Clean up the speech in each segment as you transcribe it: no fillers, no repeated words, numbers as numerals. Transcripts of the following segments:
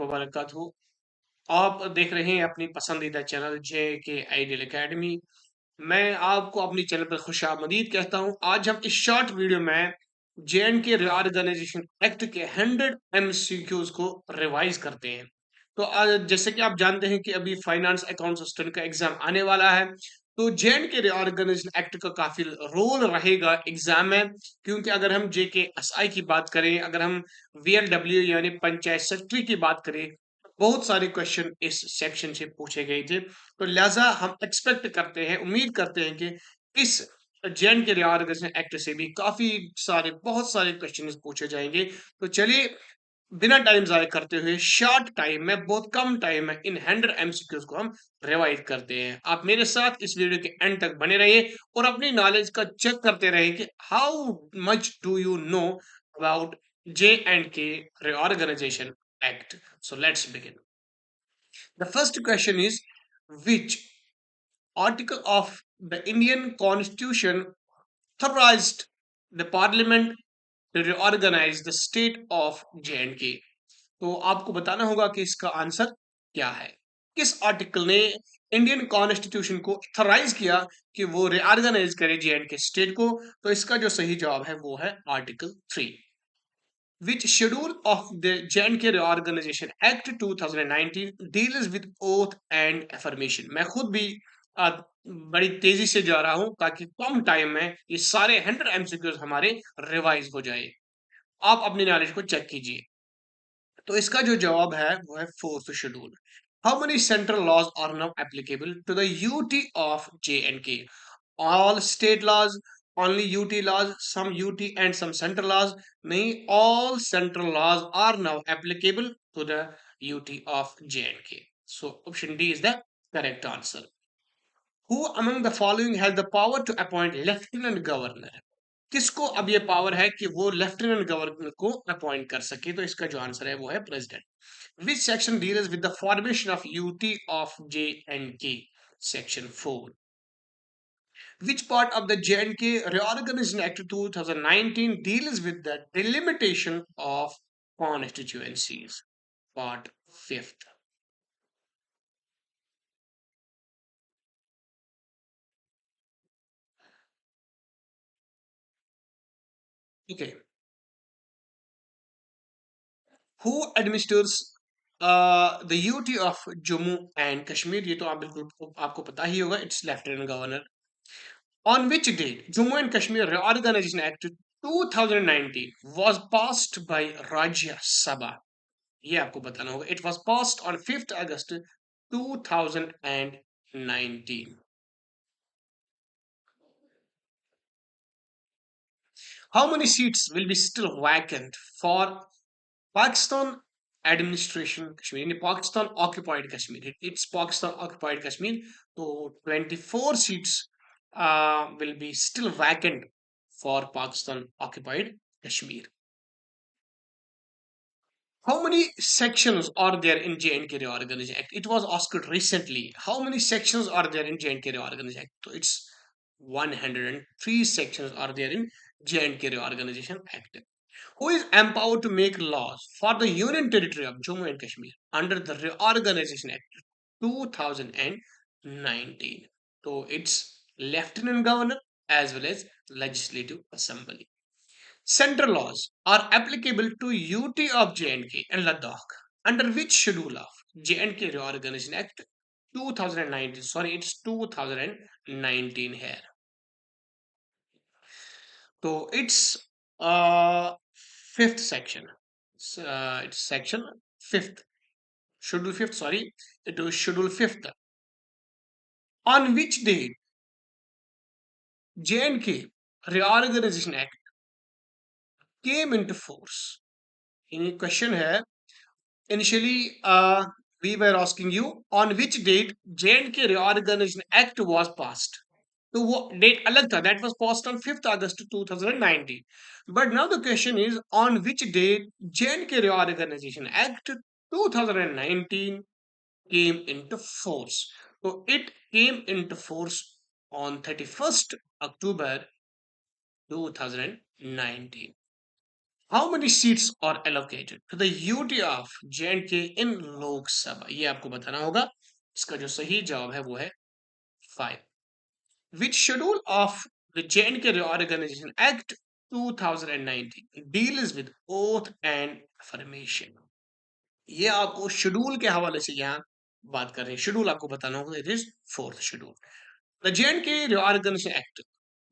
वबरकातुहू। आप देख रहे हैं अपनी पसंदीदा चैनल जे के आइडियल एकेडमी। मैं आपको अपनी चैनल पर खुशामदीद कहता हूं। आज हम इस शॉर्ट वीडियो में जे&के रीऑर्गेनाइजेशन एक्ट के 100 MCQs को रिवाइज करते हैं। तो जैसे कि आप जानते हैं कि अभी फाइनेंस अकाउंट असिस्टेंट का एग्जाम आने वाला है, तो जे&के रीऑर्गेनाइजेशन एक्ट का काफी रोल रहेगा एग्जाम में। क्योंकि अगर हम JKSI की बात करें, अगर हम VLW यानी पंचायत सेक्रेटरी की बात करें, बहुत सारे क्वेश्चन इस सेक्शन से पूछे गए थे। तो लिहाजा हम एक्सपेक्ट करते हैं, उम्मीद करते हैं कि इस जैन के रिऑर्गेनाइजेशन एक्ट से भी काफी सारे बहुत सारे क्वेश्चन पूछे जाएंगे। तो चलिए, बिना टाइम जाया करते हुए, शॉर्ट टाइम में, बहुत कम टाइम में, इन 100 MCQs को हम रिवाइज करते हैं। आप मेरे साथ इस वीडियो के एंड तक बने रहिए और अपनी नॉलेज का चेक करते रहिए कि how much do you know about J&K Reorganization Act. So let's begin. The first question is, which article of the Indian Constitution authorized the Parliament to reorganize the state of J&K? तो आपको बताना होगा कि इसका answer क्या है। किस article ने इंडियन कॉन्स्टिट्यूशन को ऑथराइज किया कि वो रिऑर्गेनाइज करे J&K स्टेट को? तो इसका जो सही जवाब है वो है article 3। Which schedule of the J&K Reorganization Act 2019 deals with oath and affirmation? मैं खुद भी बड़ी तेजी से जा रहा हूं ताकि कम टाइम में ये सारे 100 MCQs हमारे रिवाइज हो जाए। आप अपनी नॉलेज को चेक कीजिए। तो इसका जो जवाब है वो है fourth schedule. How many central laws are now applicable to the UT of J&K? All state laws, only UT laws, some UT and some central laws? नहीं, all central laws are now applicable to the UT of J&K. So option D is the correct answer. Who among the following has the power to appoint lieutenant governor? किसको अब ये power है कि वो lieutenant governor को appoint कर सके? तो इसका जो आंसर है वो है president. Which section deals with the formation of UT of J&K? Section 4। Which part of the J&K Reorganization Act 2019 deals with the delimitation of constituencies? Part 5th. Okay. Who administers the UT of Jammu and Kashmir? ये तो आप बिल्कुल आपको पता ही होगा, it's Lieutenant Governor. On which date Jammu and Kashmir Reorganization Act 2019 was passed by Rajya Sabha? ये आपको बताना होगा। It was passed on 5th August 2019. How many seats will be still vacant for Pakistan administration Kashmir? In Pakistan occupied Kashmir. It's Pakistan occupied Kashmir. So 24 seats will be still vacant for Pakistan occupied Kashmir. How many sections are there in J&K Reorganization Act? It was asked recently. How many sections are there in J&K Reorganization Act? So it's 103 sections are there in J&K Reorganization Act. Who is empowered to make laws for the Union Territory of Jammu and Kashmir under the Reorganization Act 2019? So it's Lieutenant Governor as well as Legislative Assembly. Central laws are applicable to UT of J&K and Ladakh under which schedule of J&K Reorganization Act 2019? Sorry, it's 2019 here. So it's fifth section. It's section fifth. Schedule fifth, sorry. It was schedule fifth. On which date J&K Reorganization Act came into force? In question here, initially we were asking you on which date J&K Reorganization Act was passed. तो वो date अलग था, that was passed on 5th August 2019. But now the question is on which date J&K Reorganization Act 2019 came into force. So it came into force on 31st October 2019. How many seats are allocated to the UT of J&K in Lok Sabha, ये आपको बताना होगा। इसका जो सही जवाब है वो है 5। Which schedule of the J&K Reorganization Act 2019 deals with oath and affirmation? ये आपको शेड्यूल के हवाले से यहाँ बात कर रहे हैं। शेड्यूल आपको बताना होगा, it is fourth schedule. The J&K Reorganization Act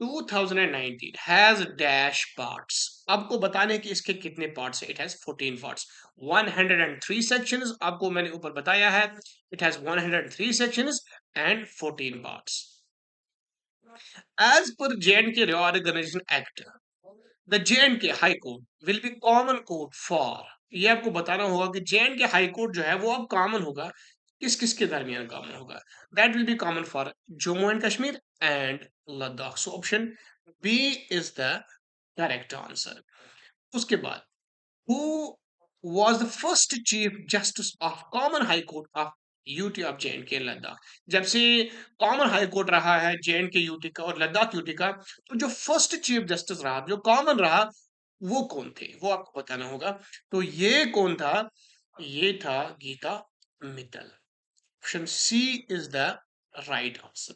2019 has dash parts। आपको बताने कि इसके कितने पार्ट्स हैं। It has 14 parts, 103 sections। आपको मैंने ऊपर बताया है, it has 103 sections and 14 parts। As per J&K Reorganization Act, the J&K High Court will be common court for। ये आपको बताना होगा कि J&K High Court जो है वो अब कॉमन होगा, किस किस के दरमियान कॉमन होगा। That will be common for Jammu and Kashmir and Ladakh. So option B is the correct answer. उसके बाद, who was the first chief justice of common high court of UT of J&K Ladakh? जब से कॉमन हाई कोर्ट रहा है J&K UT का और Ladakh UT का, तो जो फर्स्ट चीफ जस्टिस रहा, जो कॉमन रहा, वो कौन थे, वो आपको बताना होगा। तो ये कौन था? ये था Geeta Mittal. Option C is the right answer.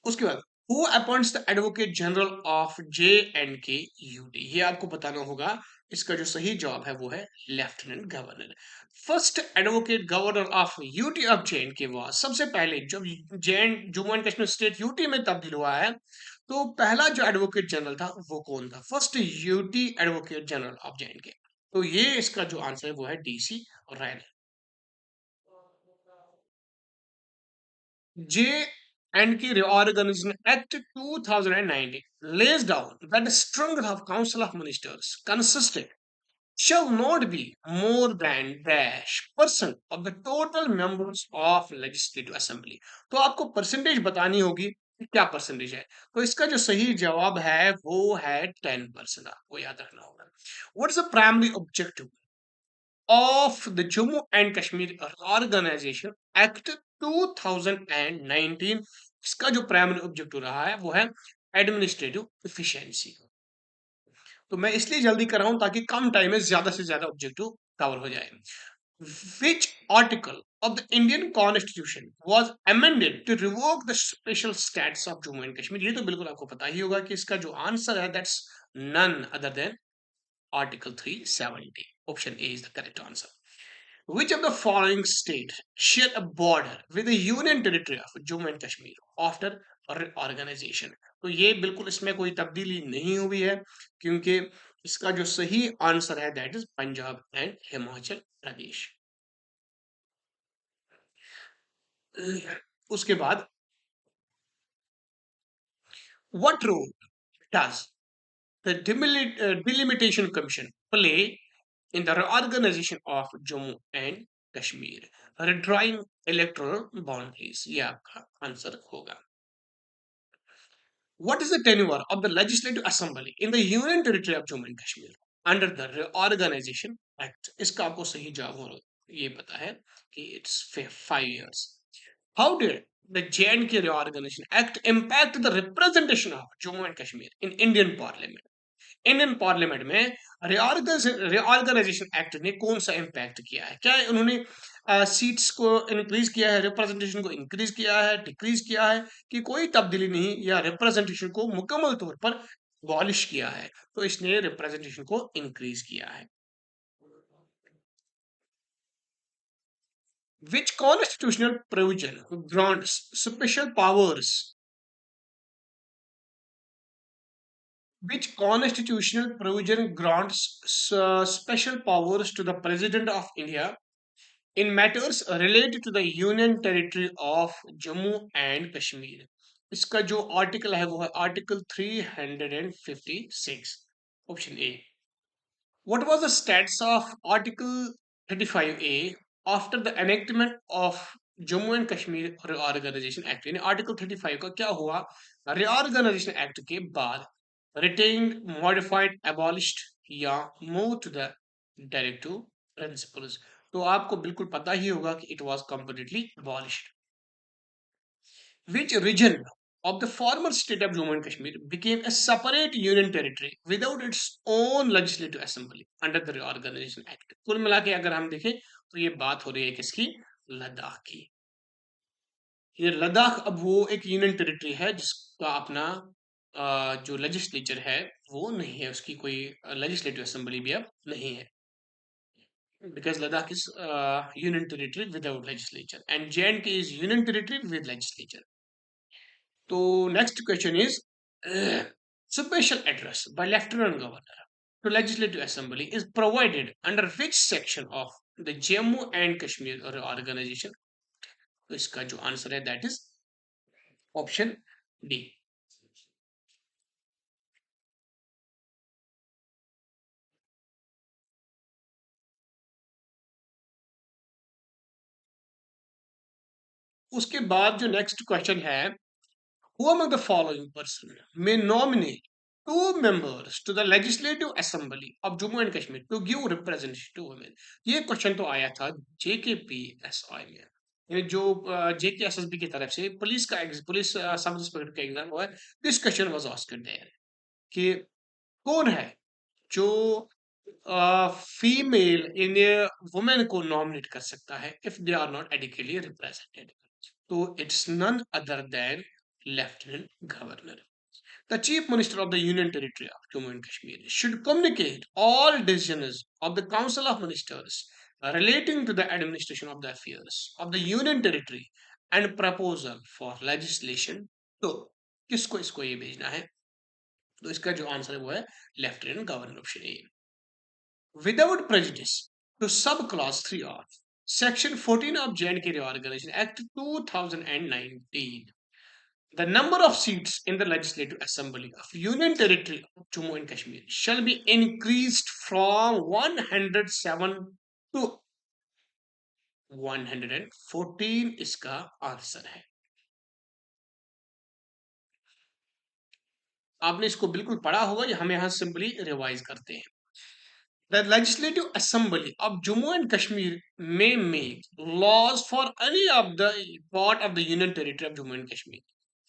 उसके बाद, who appoints the advocate general of J&K UT? ये आपको बताना होगा। इसका जो सही जवाब है वो है lieutenant governor. First advocate governor of UT of J&K was, सबसे पहले जब Jammu and Kashmir state UT में तब्दील हुआ है, तो पहला जो एडवोकेट जनरल था वो कौन था? First UT advocate general of J&K। तो ये इसका जो आंसर है वो है DC rain. J&K Reorganization Act 2019 lays down that the strength of Council of Ministers consisted shall not be more than dash percent of the total members of Legislative Assembly। तो आपको percentage बतानी होगी कि क्या percentage है। तो इसका जो सही जवाब है वो है 10%। आपको याद रखना होगा। What is the primary objective of the Jammu and Kashmir Organization Act 2019? इसका जो प्राइमरी ऑब्जेक्टिव रहा है वो है एडमिनिस्ट्रेटिव इफिशिएंसी। तो मैं इसलिए जल्दी कर रहा हूं ताकि कम टाइम में ज्यादा से ज्यादा ऑब्जेक्टिव कवर हो जाए। Which article of the Indian Constitution was amended to revoke the special status of Jammu and Kashmir? ये तो बिल्कुल आपको पता ही होगा कि इसका जो आंसर है that's none other than Article 370। Option A is the correct answer. Which of the following states share a border with the Union Territory of Jammu and Kashmir after reorganization? तो ये बिल्कुल इसमें कोई तब्दीली नहीं हुई है, क्योंकि इसका जो सही आंसर है that is Punjab and Himachal Pradesh. उसके बाद, what role does the delimitation commission play in the reorganization of Jammu and Kashmir? Redrawing electoral boundaries, ये आपका आंसर होगा। What is the tenure of the Legislative Assembly in the Union Territory of Jammu and Kashmir under the Reorganization Act? इसका आपको सही जवाब होगा, ये पता है कि it's 5 years। How did the J&K Reorganization Act impact the representation of Jammu and Kashmir in Indian Parliament? Indian parliament में रिऑर्गेनाइजेशन एक्ट ने कौन सा इम्पैक्ट किया है? क्या उन्होंने सीट्स को इंक्रीज किया है, रिप्रेजेंटेशन को इंक्रीज किया है, डिक्रीज किया है, कि कोई तब्दीली नहीं, या रिप्रेजेंटेशन को मुकम्मल तौर पर अबॉलिश किया है? तो इसने रिप्रेजेंटेशन को इंक्रीज किया है। Which constitutional provision grants special powers? Which constitutional provision grants special powers to the President of India in matters related to the Union Territory of Jammu and Kashmir? इसका जो article है वो है article 356। Option A. What was the status of Article 35A after the enactment of Jammu and Kashmir Reorganization Act? यानी article 35 का क्या हुआ reorganisation act के बाद? retained, modified, abolished या move to the directive principles? तो आपको बिल्कुल पता ही होगा कि it was completely abolished. Which region of the former state of Jammu and Kashmir became a separate union territory without its own legislative assembly under the Reorganization Act. कुल मिला के अगर हम देखें तो ये बात हो रही है किसकी? लद्दाख की। ये लद्दाख अब वो एक यूनियन टेरिटरी है जिसका अपना जो लेजिस्लेचर है वो नहीं है, उसकी कोई लेजिस्लेटिव असेंबली भी अब नहीं है, because Ladakh is union territory without legislature and J&K is union territory with legislature. So next question is special address by Lieutenant Governor to Legislative Assembly is provided under which section of the Jammu and Kashmir organization? तो इसका जो answer है that is option D. उसके बाद जो next question है, who among the following person may nominate two members to the Legislative Assembly of Jammu and Kashmir to give representation to women? ये question तो आया था JKPSI में, ये जो JKSSB की तरफ से पुलिस सब इंस्पेक्टर का एग्जाम हुआ है। This question was asked there कि कौन है जो फीमेल इन वुमेन को नॉमिनेट कर सकता है if they are not adequately represented? तो it's none other than lieutenant governor. The Chief Minister of the Union Territory of Jammu and Kashmir should communicate all decisions of the Council of Ministers relating to the administration of the affairs of the Union Territory and proposal for legislation. तो किसको इसको ये भेजना है? तो इसका जो answer है वो है lieutenant governor, option A. Without prejudice to subclause 3 of Section 14 of J&K Reorganization Act 2019, the number of seats in the Legislative Assembly of Union Territory of Jammu and Kashmir shall be increased from 107 to 114. इसका answer है. आपने इसको बिल्कुल पढ़ा होगा, या हम यहाँ सिंपली रिवाइज करते हैं. The Legislative Assembly of Jammu and Kashmir may make laws for any of the part of the Union Territory of Jammu and Kashmir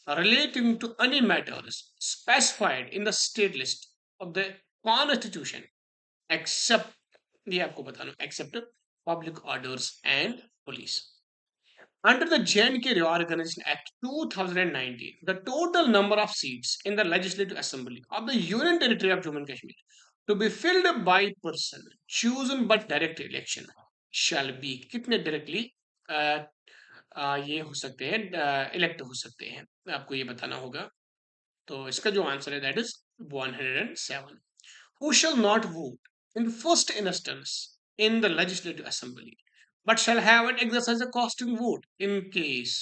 relating to any matters specified in the state list of the Constitution, except ये आपको बताना, except public orders and police. Under the J&K Reorganization Act 2019, the total number of seats in the Legislative Assembly of the Union Territory of Jammu and Kashmir to be filled by person chosen by direct election shall be, कितने directly ये हो सकते हैं, elect हो सकते हैं, आपको ये बताना होगा. तो इसका जो आंसर है that is 107. Who shall not vote in first instance in the Legislative Assembly, but shall have an exercise a casting vote in case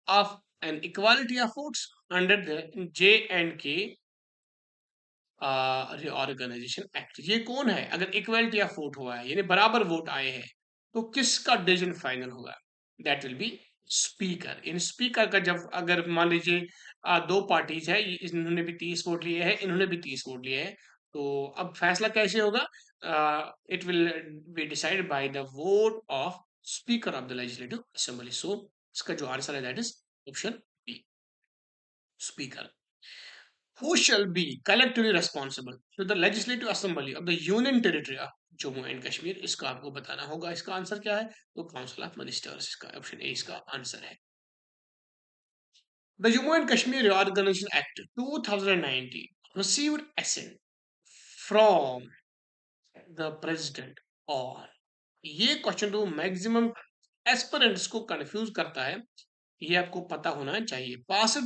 of an equality of votes under the J&K reorganisation act. ये कौन है? अगर equality of vote हुआ है यानी बराबर vote आए हैं तो किसका डिसीजन फाइनल होगा? That will B speaker. In speaker का जब अगर मान लीजिए दो पार्टीज है, इन्होंने भी 30 वोट लिए हैं, इन्होंने भी 30 वोट लिए हैं, तो अब फैसला कैसे होगा? It will be decided by the vote of speaker of the legislative assembly. So इसका जो आंसर है that is option B, speaker. Who shall be collectively responsible to the Legislative Assembly of the Union Territory of Jammu and Kashmir? इसका आपको बताना होगा. इसका answer क्या है? तो काउंसिल ऑफ मिनिस्टर्स. इसका ऑप्शन ए इसका आंसर है. The Jammu and Kashmir Reorganization Act 2019 received assent from the president or, ये क्वेश्चन तो मैक्सिमम एस्पिरेंट्स को कंफ्यूज करता है, ये आपको पता होना चाहिए. पास,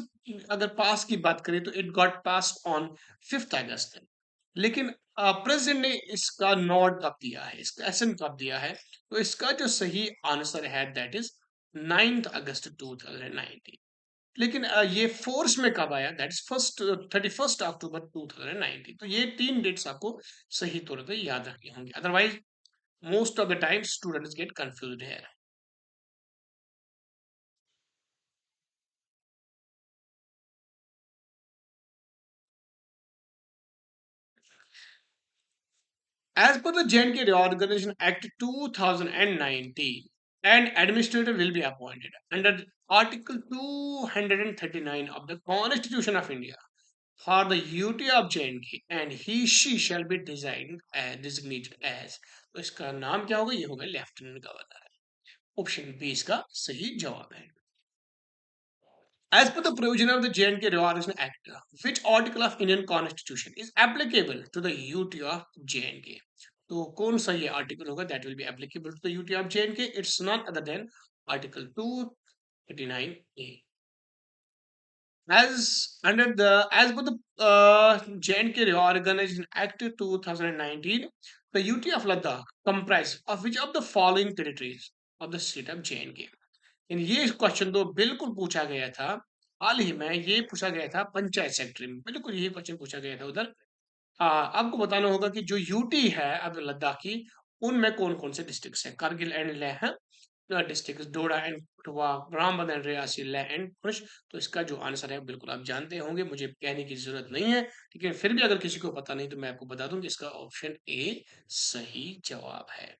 अगर पास की बात करें तो इट गॉट पास ऑन 5 अगस्त, लेकिन प्रेसिडेंट ने इसका नोट कब दिया है, इसका एसेंट कब दिया है? तो इसका जो सही आंसर है दैट इज 9 अगस्त 2019. लेकिन ये फोर्स में कब आया? दैट इज 31 अक्टूबर 2019. तो ये 3 डेट्स आपको सही तौर पर याद रखने होंगे, otherwise most of the time students gate confused है. As per the J&K Reorganization Act 2019, and administrator will be appointed under Article 239 of the Constitution of India for the UT of JNK, and he/she shall be designated as. तो इसका नाम क्या होगा? ये होगा lieutenant governor. Option B इसका सही जवाब है। As per the provision of the J&K Reorganization Act, which article of Indian Constitution is applicable to the UT of J&K? तो कौन सा ये आर्टिकल होगा that will be applicable to the UT of J&K? It's none other than Article 239A. As per the J&K Reorganization Act 2019, the UT of Ladakh comprises of which of the following territories of the state of J&K? ये question तो बिल्कुल पूछा गया था, हाल ही में ये पूछा गया था पंचायत सेक्रेटरी में, बिल्कुल यही क्वेश्चन पूछा गया था उधर। आपको बताना होगा कि जो यूटी है अब लद्दाख की, उनमें कौन कौन से डिस्ट्रिक्ट है? Kargil and Leh district, Doda and Kathua, Ramban and Reasi, Leh and Poonch. तो इसका जो आंसर है बिल्कुल आप जानते होंगे, मुझे कहने की जरूरत नहीं है, लेकिन फिर भी अगर किसी को पता नहीं तो मैं आपको बता दूं कि इसका ऑप्शन ए सही जवाब है।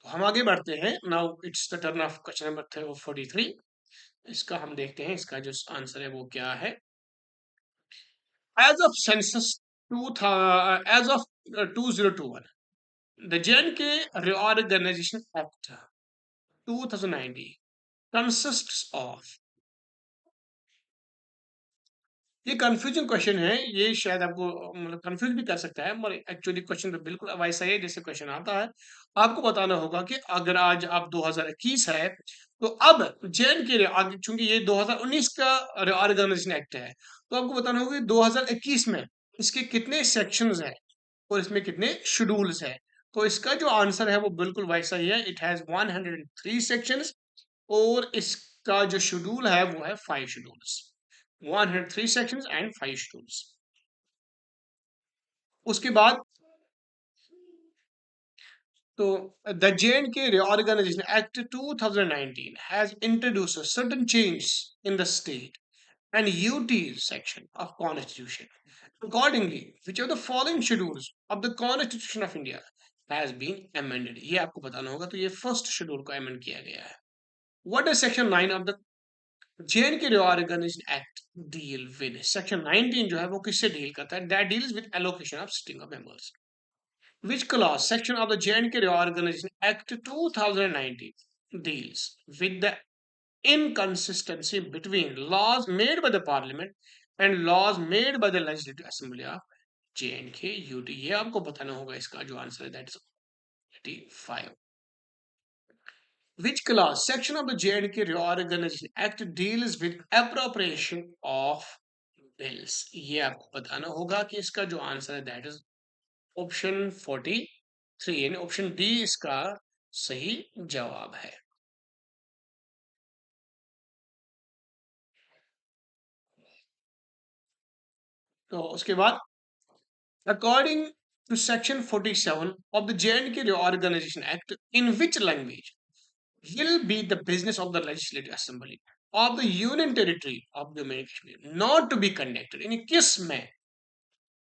तो हम आगे बढ़ते हैं। Now it's the turn off question number 43। इसका हम देखते हैं, इसका जो आंसर है वो क्या है। As of census as of 2021, the JNK Reorganization Act 2019 consists of। ये कंफ्यूजिंग क्वेश्चन है, ये शायद आपको मतलब कंफ्यूज भी कर सकता है, मगर एक्चुअली क्वेश्चन तो बिल्कुल वैसा ही है जैसे क्वेश्चन आता है। आपको बताना होगा कि अगर आज आप 2021 है, तो अब जैन के आगे, चूंकि ये 2019 का ऑर्गेनाइजेशन एक्ट है, तो आपको बताना होगा कि 2021 में इसके कितने सेक्शंस हैं और इसमें कितने शेड्यूल्स हैं। तो इसका जो आंसर है वो बिल्कुल वैसा ही है, इट हैज 103 सेक्शंस और इसका जो शेड्यूल है वो है 5 शेड्यूल्स। 103 sections and 5 schedules। उसके बाद तो the J&K Reorganization Act 2019 has introduced a certain change in the state and UT section of Constitution. Accordingly, which of the following schedules of the Constitution of India has been amended? ये आपको बताना होगा। तो ये first schedule को amend किया गया है। What is section 9 of the JNK Reorganization Act deal with? Section 19 जो है वो किससे डील करता है? That deals with allocation of sitting of members. Which clause section of the JNK Reorganization Act 2019 deals with the inconsistency between laws made by the Parliament and laws made by the Legislative Assembly of JNK UT? ये आपको बताना होगा। इसका जो answer है that is 85. Which clause section of the JNK Reorganization Act deals with appropriation of bills? ये आपको बताना होगा कि इसका जो आंसर है that is ऑप्शन 43, यानी ऑप्शन डी इसका सही जवाब है। तो उसके बाद according to section 47 of the JNK Reorganization Act, in which language will be the business of the Legislative Assembly of the Union Territory of Jammu and Kashmir not to be conducted? यानी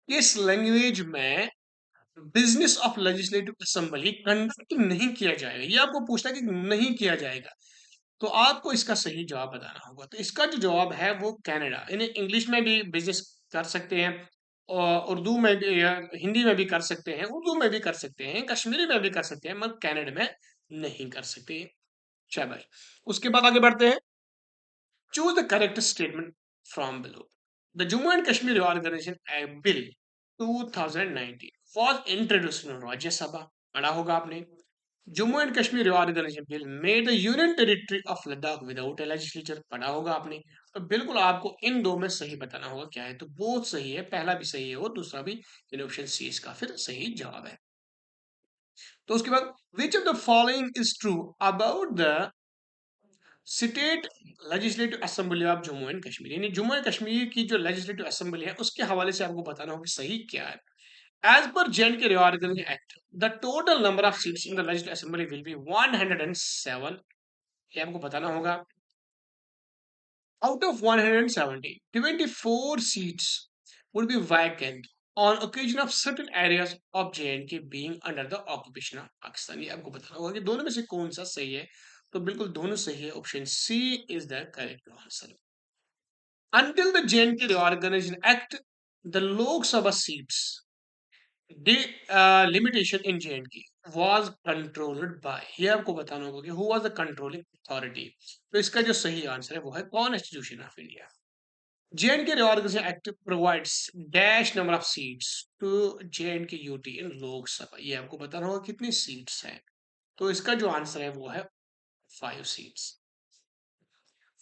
किस language में business of legislative assembly conduct नहीं किया जाएगा? ये आपको पूछना है कि नहीं किया जाएगा, तो आपको इसका सही जवाब बताना होगा। तो इसका जो जवाब है वो कनाडा, यानी इंग्लिश में भी बिजनेस कर सकते हैं और उर्दू में भी या हिंदी में भी कर सकते हैं, उर्दू में भी कर सकते हैं, कश्मीरी में भी कर सकते हैं, मगर कनाडा में नहीं कर सकते। शाबाश। उसके बाद आगे बढ़ते हैं। Choose the correct statement from below. The Jammu and Kashmir reorganisation bill 2019 was introduced in राज्य सभा, पढ़ा होगा आपने। Jammu and Kashmir reorganisation bill made the union territory of Ladakh without A legislature, पढ़ा होगा आपने। तो बिल्कुल आपको इन दो में सही बताना होगा क्या है। तो बहुत सही है, पहला भी सही है और दूसरा भी, यानी ऑप्शन सी इसका फिर सही जवाब है। तो उसके बाद which of the following is true about the state legislative assembly of Jammu and Kashmir, यानी जम्मू एंड कश्मीर की जो लेजिस्लेटिव असेंबली है उसके हवाले से आपको बताना होगा सही क्या है। As per JNK Reorganization Act, the total number of seats in the Legislative Assembly will be 107। ये आपको बताना होगा। Out of 170, 24 seats would be vacant on occasion of certain areas of JNK being under the occupation of Pakistan. ये आपको बताना होगा कि दोनों में से कौन सा सही है। तो बिल्कुल दोनों सही है, option C is the correct answer. Until the JNK Reorganization Act, the Lok Sabha seats limitation in JNK was controlled by, ये आपको बताना होगा कि who was the controlling authority। तो इसका जो सही आंसर है वो है constitution of India. JNK Reorganization Act provides dash number of seats to JNK UT in Lok Sabha। ये आपको बताना होगा कितनी सीट्स हैं। तो इसका जो आंसर है वो है 5 seats.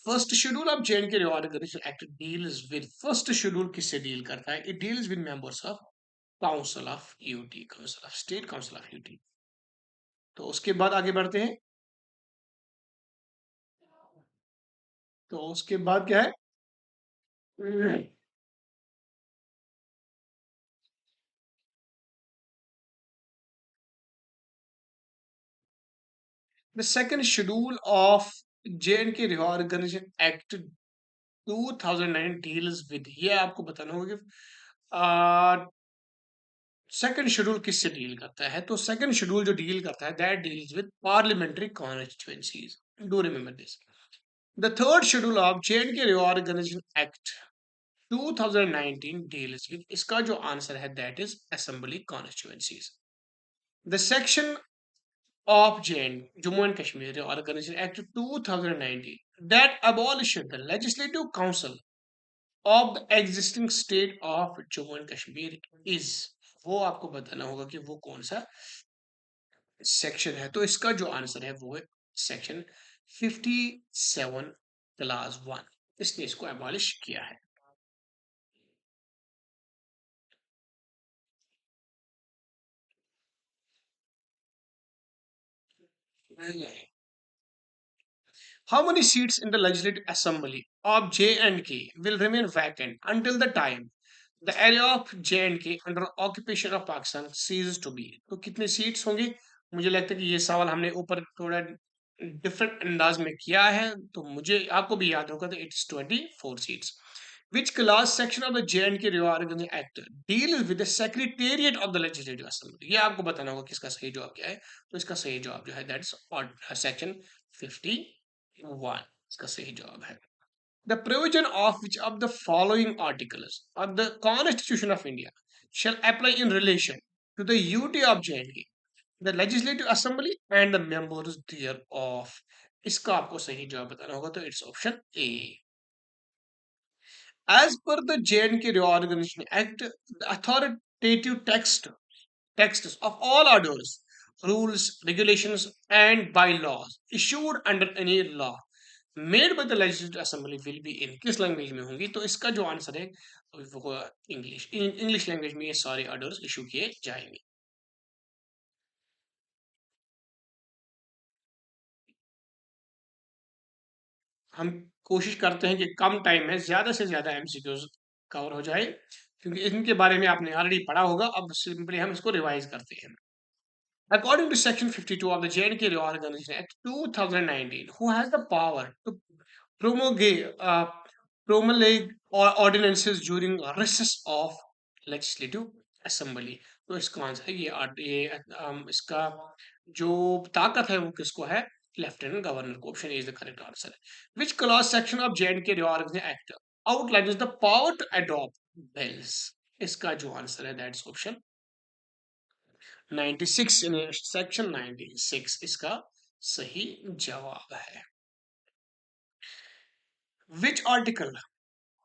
First schedule of JNK reorganisation act deals with, first schedule किससे डील करता है? It deals with members of council of UT, council of state, council of UT. तो उसके बाद आगे बढ़ते हैं। तो उसके बाद क्या है? The second schedule of JNK reorganisation act 2009 deals with, ये आपको बताना होगा कि सेकंड शेड्यूल किससे डील करता है। तो सेकंड शेड्यूल जो डील करता है that deals with parliamentary constituencies. Do remember this. The third schedule of JNK reorganisation act 2019 deals with, इसका जो आंसर है that is assembly constituencies. The section of Jammu and Kashmir reorganisation act 2019 that abolished the legislative council of the existing state of Jammu and Kashmir is, वो आपको बताना होगा कि वो कौन सा सेक्शन है। तो इसका जो आंसर है वो है सेक्शन 57 क्लास 1, इसने इसको एबॉलिश किया है। How many seats in the Legislative Assembly of J&K will remain vacant until the time the area of J&K under occupation of Pakistan ceases to be? तो कितने सीट्स होंगी? मुझे लगता है कि ये सवाल हमने ऊपर थोड़ा डिफरेंट अंदाज में किया है, तो मुझे आपको भी याद होगा। तो it's 24 seats. Which class section of the J&K Reorganization Act deals with the Secretariat of the Legislative Assembly? ये आपको बताना होगा कि इसका सही जवाब क्या है। तो इसका सही जवाब जो है दैट्स सेक्शन 51, इसका सही जवाब है। The provision of which of the following articles of the Constitution of India shall apply in relation to the UT of JNK, the Legislative Assembly and the members thereof? इसका आपको सही जवाब बताना होगा। तो it's option A. As per the JNK Reorganization Act, the authoritative texts of all orders, rules, regulations, and bylaws issued under any law made by the Legislative Assembly will be in, किस language में होंगी? तो इसका जो answer है वो English, English language में ये सारे ऑर्डर्स इशू किए जाएंगे। हम कोशिश करते हैं कि कम टाइम में ज्यादा से ज्यादा MCQs कवर हो जाए, क्योंकि इनके बारे में आपने ऑलरेडी पढ़ा होगा। अब सिंपली हम इसको रिवाइज करते हैं। According to Section 52 of the J&K Reorganization Act 2019, who has the power to promulgate, ordinances during recess of legislative assembly? तो इसका आंसर है इसका जो ताकत है वो किसको है? लेफ्टिनेंट गवर्नर को। Option A is the correct answer. Which clause section of J&K Reorganization Act outlines the power to adopt bills? इसका जो आंसर है दैट्स ऑप्शन 96, सेक्शन 96 इसका सही जवाब है। Which article,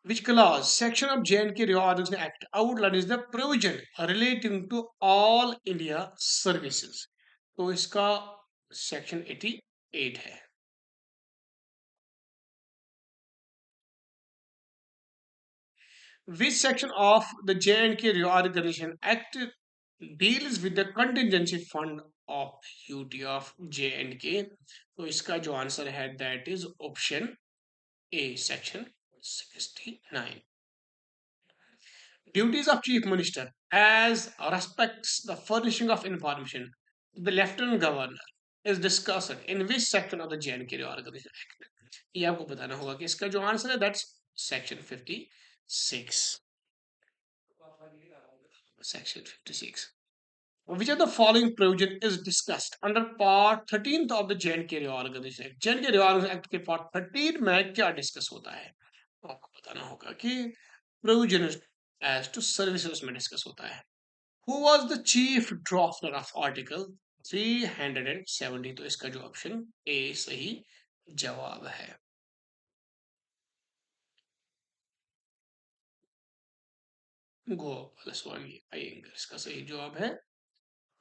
which clause, section of J&K Reorganization Act outlines the provision relating to all India services? तो इसका section 88 है। Which section of the J&K Reorganization Act deals with the contingency fund of UT of J&K? तो इसका जो answer है that is option A, section 69. Duties of Chief Minister as respects the furnishing of information to the Lieutenant Governor is discussed in which section of the J&K Reorganization Act? ये आपको बताना होगा कि इसका जो आंसर है that's section 56। Section 56. Which of the following provision is discussed under Part 13th of the J&K Reorganization Act? J&K Reorganization Act के Part 13 में क्या डिस्कस होता है? आपको बताना होगा कि provision as to services में डिस्कस होता है. Who was the chief drafter of Article 370? तो इसका जो ऑप्शन ए सही जवाब है. गोपाल स्वामी अयंगर इसका सही जवाब है.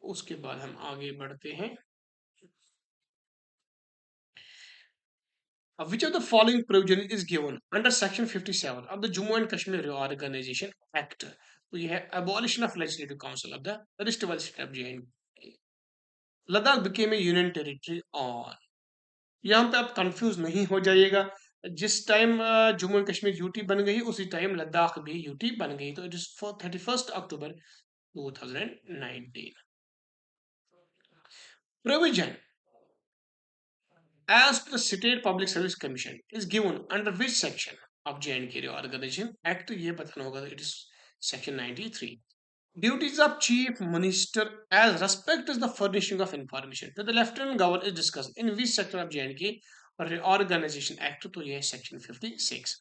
उसके बाद हम आगे बढ़ते हैं. Which of the following provision is given under Section 57 of the Jammu and Kashmir Reorganization Act? तो यह है abolition of legislative council of the rest state of J&K. Ladakh became a union territory on. यहाँ पे आप confuse नहीं हो जाइएगा. जिस time Jammu and Kashmir UT बन गई उसी टाइम लद्दाख भी यूटी बन गई. तो it is for 31 October 2019. Provision as per the State Public Service Commission is given under which section of J&K Reorganization Act? ये बताना होगा. It is section 93. Duties of Chief Minister as respect is the furnishing of information to the Lieutenant Governor is discussed in which section of J&K Reorganization Act? तो ये है section 56.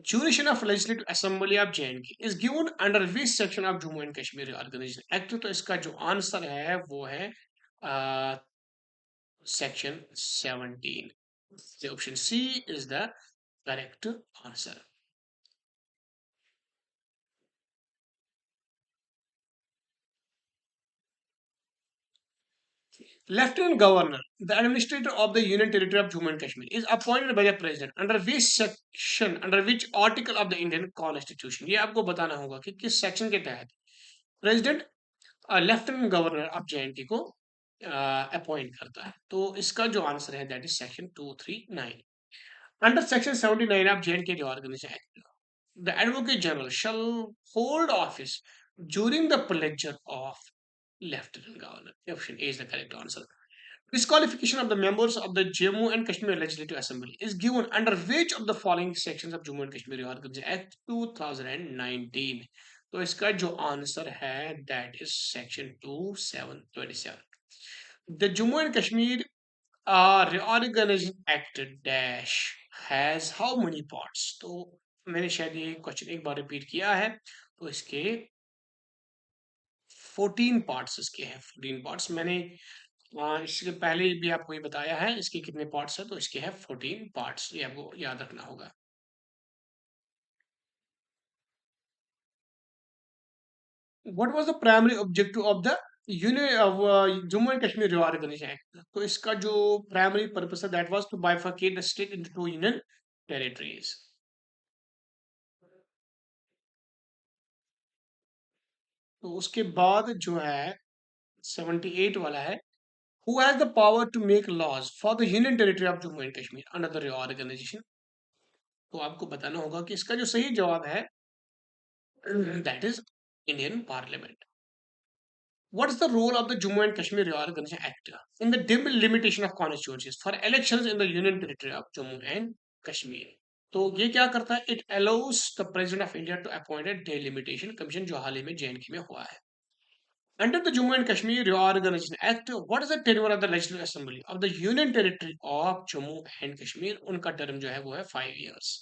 Jurisdiction of Legislative Assembly of J&K is given under which section of Jammu and Kashmir Reorganization Act? तो इसका जो answer है वो है section 17. The option C is the correct answer. Lieutenant Governor, the administrator of the Union Territory of Jammu and Kashmir, is appointed by the President under which section, under which article of the Indian Constitution? ये आपको बताना होगा कि किस section के तहत president lieutenant governor of जे को appoint करता है. तो इसका जो आंसर है that is section 239. Under section 79 of J reorganisation act, the Advocate General shall hold office during the pleasure of Lieutenant Governor. Option A is the correct answer. Disqualification of the members of the Jammu and Kashmir Legislative Assembly is given under which of the following sections of Jammu and Kashmir Reorganization Act 2019? तो इसका जो answer है that is section 2727. The Jammu and Kashmir Reorganization Act dash has how many parts? तो मैंने शायद ये question एक बार repeat किया है. तो इसके 14 पार्ट्स इसके हैं. 14 पार्ट्स मैंने इसके पहले भी आपको ये बताया है. इसके कितने पार्ट्स हैं? तो इसके हैं 14 पार्ट्स. ये आपको याद रखना होगा. What was the primary objective of the Union of Jammu and Kashmir Reorganization Act? तो इसका जो primary purpose है that was to bifurcate the state into two union territories. तो उसके बाद जो है 78 वाला है. Who has the power to make laws for the Union Territory of Jammu and Kashmir under the reorganization? तो आपको बताना होगा कि इसका जो सही जवाब है that is Indian Parliament. What is the role of the Jammu and Kashmir Reorganization Act in the delimitation of constituencies for elections in the Union Territory of Jammu and Kashmir? तो ये क्या करता है? It allows the President of India to appoint a delimitation commission जो हाल ही में JNK में हुआ है. Under the Jammu and Kashmir Reorganization Act, what is the tenure of the Legislative Assembly of the Union Territory of Jammu and Kashmir? उनका term जो है वो है 5 years.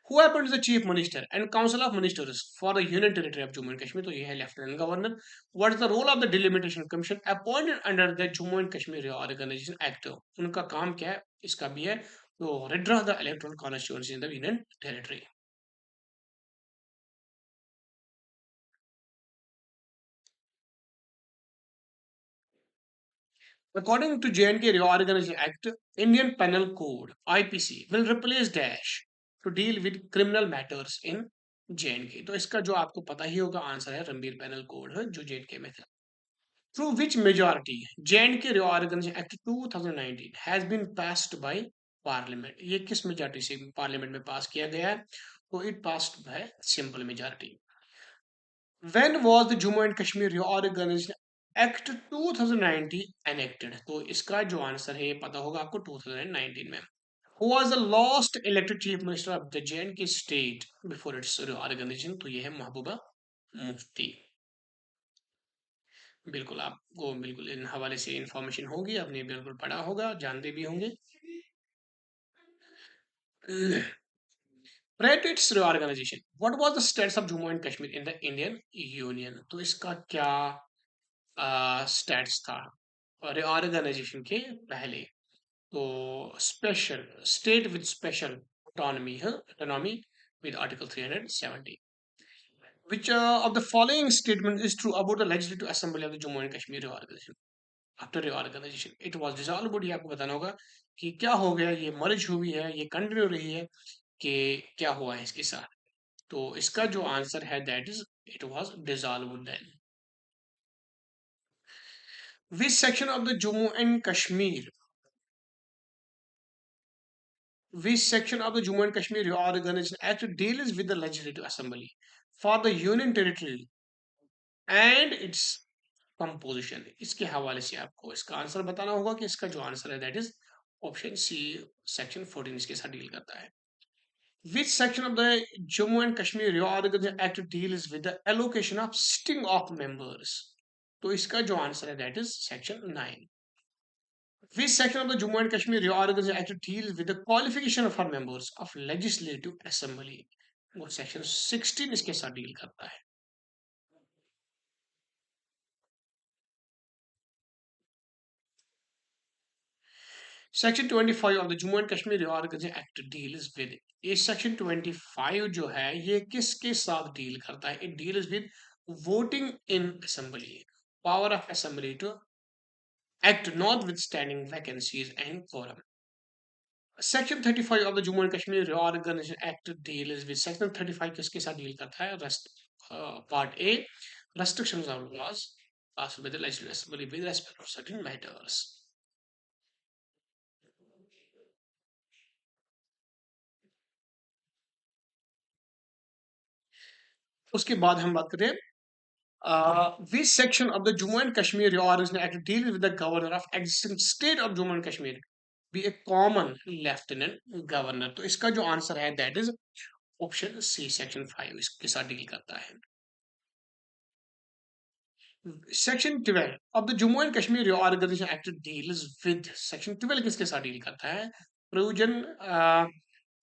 Who appoints the Chief Minister and Council of Ministers for the Union Territory of Jammu and Kashmir? तो ये है Lieutenant Governor. What is the role of the Delimitation Commission appointed under the Jammu and Kashmir Reorganization Act? उनका काम क्या है? इसका भी है. तो redraw the electoral constituency in the Union Territory. According to J&K Reorganization Act, Indian Penal Code (IPC) will replace dash to deal with criminal matters in J&K. तो इसका जो आपको पता ही होगा आंसर है रणबीर पेनल कोड है जो J&K में था. Through which majority J&K Reorganization Act 2019 has been passed by Parliament? ये किस मेजॉरिटी से पार्लियामेंट में पास किया गया है? तो it passed by simple majority. When was the Jammu and Kashmir Reorganization Act 2019 enacted? तो इसका जो आंसर है ये पता होगा आपको 2019 में. Who was the last elected chief minister of the J&K state before its reorganization? तो ये है महबूबा मुफ्ती। बिल्कुल आपको बिल्कुल इन हवाले से इंफॉर्मेशन होगी, आपने बिल्कुल पढ़ा होगा, जानते भी होंगे। Prior to its reorganization, what was the status of Jammu and Kashmir in the Indian Union? तो इसका क्या स्टेट्स था रिऑर्गेनाइजेशन के पहले? तो special state with special autonomy है, autonomy with Article 370. Which of the following statement is true about the Legislative Assembly of the Jammu and Kashmir reorganization? After reorganization, it was dissolved. ये आपको बताना होगा कि क्या हो गया, ये मर्ज हुई है, ये कंटिन्यू रही है, कि क्या हुआ है इसके साथ। तो इसका जो आंसर है that is it was dissolved then. Which section of the Jammu and Kashmir? Which section of the Jammu and Kashmir Reorganization Act deals with the Legislative Assembly for the Union Territory and its composition? इसके हवाले से आपको इसका answer बताना होगा कि इसका जो आंसर है that is option C, section 14 इसके साथ डील करता है। Which section of the Jammu and Kashmir Reorganization Act deals with the allocation of sitting of members? तो इसका जो आंसर है that is section 9। Which section of the Jammu and Kashmir Reorganization Act deals with the qualification for members of Legislative Assembly? वो section 16 इसके साथ deal करता है। Section 25 of the Jammu and Kashmir reorganisation act deals with, ये section 25 जो है ये किसके साथ डील करता है? It deals with voting in assembly, power of assembly to act notwithstanding vacancies and quorum. Section 35 of the Jammu and Kashmir reorganisation act deals with, section 35 किसके साथ डील करता है? Part A, restrictions of laws passed by the legislative assembly with respect to certain matters. उसके बाद हम बात करें which section of the Jammu and Kashmir Reorganization Act deals with the governor of existing state of Jammu and Kashmir be a common lieutenant governor? तो इसका जो answer है that is option C, section 5 इसके साथ deal करता है। Section 12 of the Jammu and Kashmir reorganisation act deals with, section 12 किसके साथ डील करता है? Provision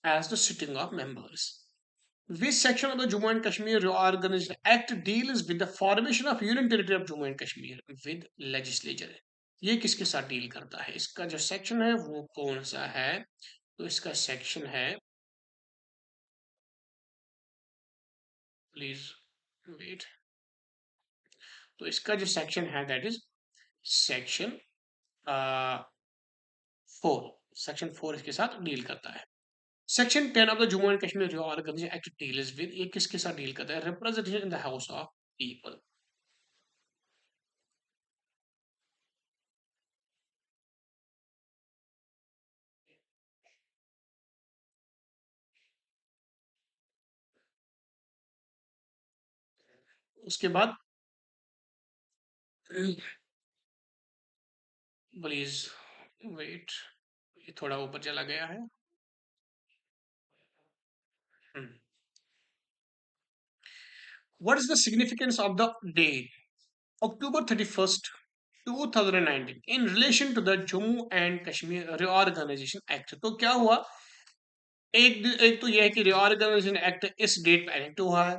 as the sitting of members. Which section of the Jammu and Kashmir Reorganization Act deals with the formation of Union Territory of Jammu and Kashmir with legislature? ये किसके साथ deal करता है? इसका जो सेक्शन है वो कौन सा है? तो इसका सेक्शन है, प्लीज वेट, तो इसका जो सेक्शन है दैट इज सेक्शन 4, सेक्शन 4 इसके साथ डील करता है। Section 10 of the Jammu and Kashmir reorganisation act deals with, ये किसके साथ डील करता है? Representation in the house of people. उसके बाद प्लीज वेट, ये थोड़ा ऊपर चला गया है। What is the significance of the date October 31st 2019 in relation to the Jammu and Kashmir Reorganization Act? तो क्या हुआ, एक तो यह है कि रिऑर्गेनाइजेशन एक्ट इस डेट पे एनेक्ट हुआ है,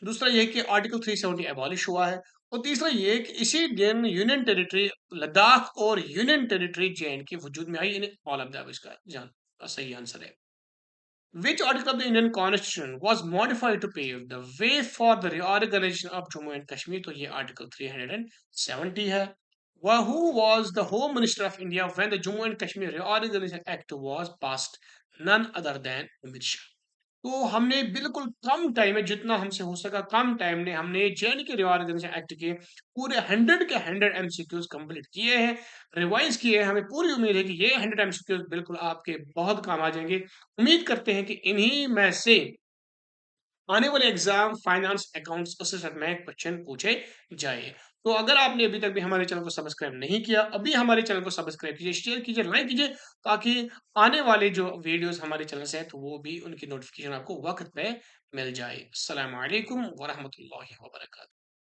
दूसरा यह है कि आर्टिकल 370 एबॉलिश हुआ है, और तीसरा यह है कि इसी दिन यूनियन टेरिटरी लद्दाख और यूनियन टेरिटरी जे के वजूद में आई। इन ऑल ऑफ दैट इसका सही आंसर है। Which article of the Indian Constitution was modified to pave the way for the reorganization of Jammu and Kashmir? तो ये आर्टिकल 370 है। Who was the Home Minister of India when the Jammu and Kashmir Reorganization Act was passed? None other than Amit Shah. तो हमने बिल्कुल कम time में, जितना हमसे हो सका कम टाइम में, हमने जेएनयू के रिऑर्गेनाइजेशन एक्ट के पूरे 100 के 100 एमसीक्यूज कंप्लीट किए हैं, रिवाइज किए हैं। हमें पूरी उम्मीद है कि ये 100 एमसीक्यूज बिल्कुल आपके बहुत काम आ जाएंगे। उम्मीद करते हैं कि इन्हीं में से आने वाले एग्जाम फाइनेंस अकाउंट्स उससे में क्वेश्चन पूछे जाए। तो अगर आपने अभी तक भी हमारे चैनल को सब्सक्राइब नहीं किया, अभी हमारे चैनल को सब्सक्राइब कीजिए, शेयर कीजिए, लाइक कीजिए, ताकि आने वाले जो वीडियोज़ हमारे चैनल से हैं, तो वो भी उनकी नोटिफ़िकेशन आपको वक़्त पे मिल जाए। अस्सलामु अलैकुम व रहमतुल्लाहि व बरकातहू।